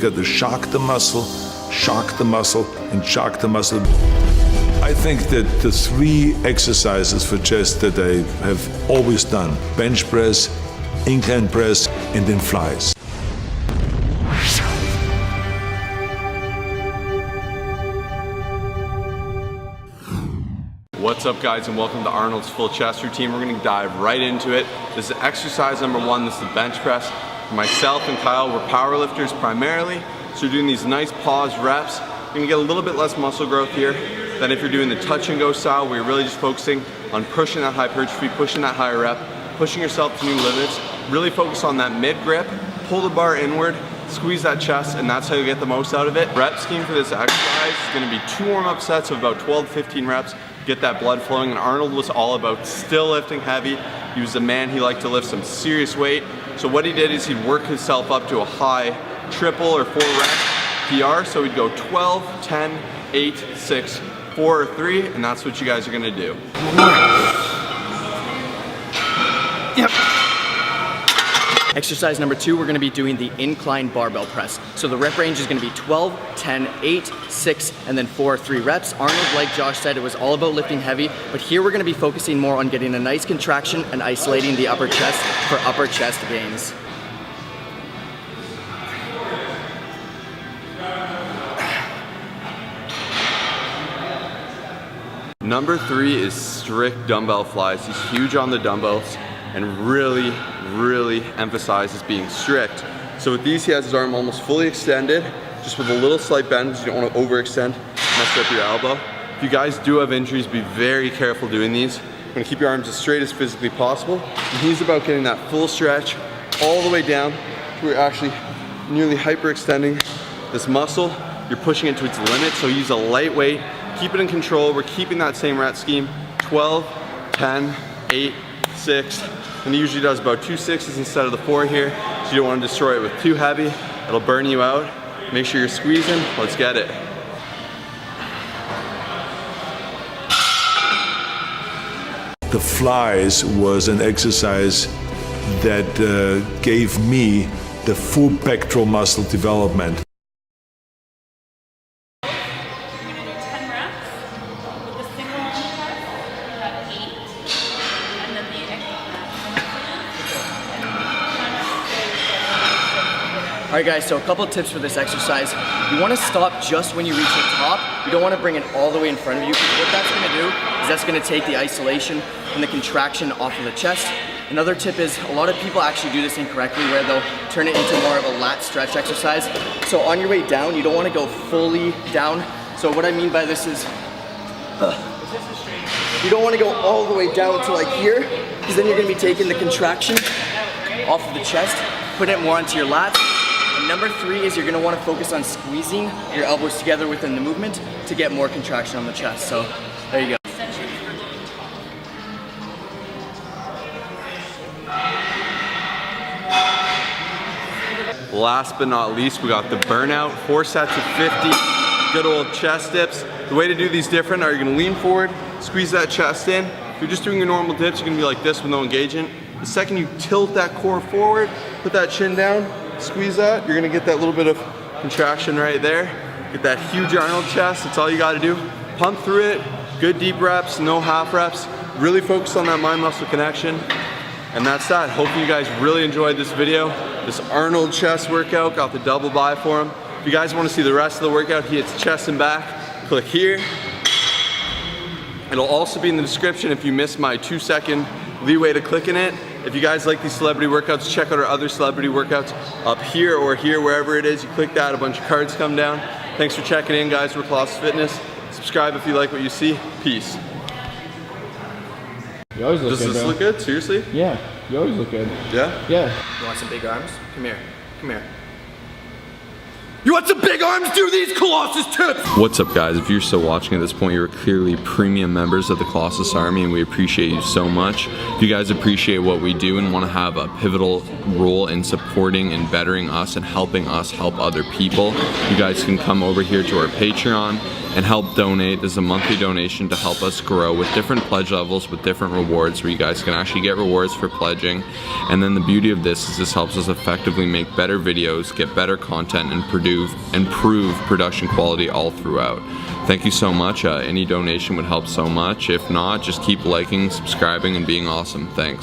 got to shock the muscle, and shock the muscle. I think that the 3 exercises for chest that I have always done, bench press, incline press, and then flies. What's up, guys, and welcome to Arnold's full chest routine. We're gonna dive right into it. This is exercise number 1. This is the bench press. For myself and Kyle, we're power lifters primarily, so we're doing these nice pause reps. You're gonna get a little bit less muscle growth here than if you're doing the touch and go style, where you're really just focusing on pushing that hypertrophy, pushing that higher rep, pushing yourself to new limits. Really focus on that mid grip, pull the bar inward, squeeze that chest, and that's how you get the most out of it. Rep scheme for this exercise is gonna be 2 warm-up sets of about 12 to 15 reps. Get that blood flowing, and Arnold was all about still lifting heavy. He was a man, he liked to lift some serious weight. So what he did is he'd work himself up to a high triple or 4 rep PR. So he'd go 12, 10, 8, 6, 4, or 3, and that's what you guys are gonna do. One more. Yep. Exercise number 2, we're gonna be doing the incline barbell press. So the rep range is gonna be 12, 10, 8, 6, and then 4, 3 reps. Arnold, like Josh said, it was all about lifting heavy, but here we're gonna be focusing more on getting a nice contraction and isolating the upper chest for upper chest gains. Number 3 is strict dumbbell flies. He's huge on the dumbbells and really emphasizes being strict. So with these, he has his arm almost fully extended, just with a little slight bend, because you don't want to overextend, mess up your elbow. If you guys do have injuries, be very careful doing these. You're gonna keep your arms as straight as physically possible. And he's about getting that full stretch all the way down to where you're actually nearly hyperextending this muscle. You're pushing it to its limit, so use a light weight. Keep it in control. We're keeping that same rep scheme. 12, 10, 8, 6, and he usually does about 2 6s instead of the 4 here, so you don't want to destroy it with too heavy. It'll burn you out. Make sure you're squeezing. Let's get it. The flies was an exercise that gave me the full pectoral muscle development. All right, guys, so a couple of tips for this exercise. You wanna stop just when you reach the top. You don't wanna bring it all the way in front of you, because what that's gonna do is that's gonna take the isolation and the contraction off of the chest. Another tip is a lot of people actually do this incorrectly, where they'll turn it into more of a lat stretch exercise. So on your way down, you don't wanna go fully down. So what I mean by this is, you don't wanna go all the way down to like here, because then you're gonna be taking the contraction off of the chest, putting it more onto your lats. Number 3 is you're gonna wanna focus on squeezing your elbows together within the movement to get more contraction on the chest. So there you go. Last but not least, we got the burnout. 4 sets of 50, good old chest dips. The way to do these different are you're gonna lean forward, squeeze that chest in. If you're just doing your normal dips, you're gonna be like this with no engagement. The second you tilt that core forward, put that chin down, squeeze that, you're gonna get that little bit of contraction right there. Get that huge Arnold chest, that's all you gotta do. Pump through it, good deep reps, no half reps. Really focus on that mind-muscle connection. And that's that. Hopefully you guys really enjoyed this video. This Arnold chest workout, got the double bi for him. If you guys wanna see the rest of the workout, he hits chest and back, click here. It'll also be in the description if you missed my 2-second leeway to clicking it. If you guys like these celebrity workouts, check out our other celebrity workouts up here or here, wherever it is. You click that, a bunch of cards come down. Thanks for checking in, guys. We're Colossus Fitness. Subscribe if you like what you see. Peace. You always look Does good, this bro. look good? Seriously? Yeah, you always look good. Yeah? Yeah. You want some big arms? Come here, come here. You want some big arms? Do these Colossus tips! What's up, guys? If you're still watching at this point, you're clearly premium members of the Colossus Army, and we appreciate you so much. If you guys appreciate what we do and want to have a pivotal role in supporting and bettering us and helping us help other people, you guys can come over here to our Patreon and help donate. There's a monthly donation to help us grow with different pledge levels, with different rewards where you guys can actually get rewards for pledging. And then the beauty of this is this helps us effectively make better videos, get better content, and improve production quality all throughout. Thank you so much. Any donation would help so much. If not, just keep liking, subscribing, and being awesome. Thanks.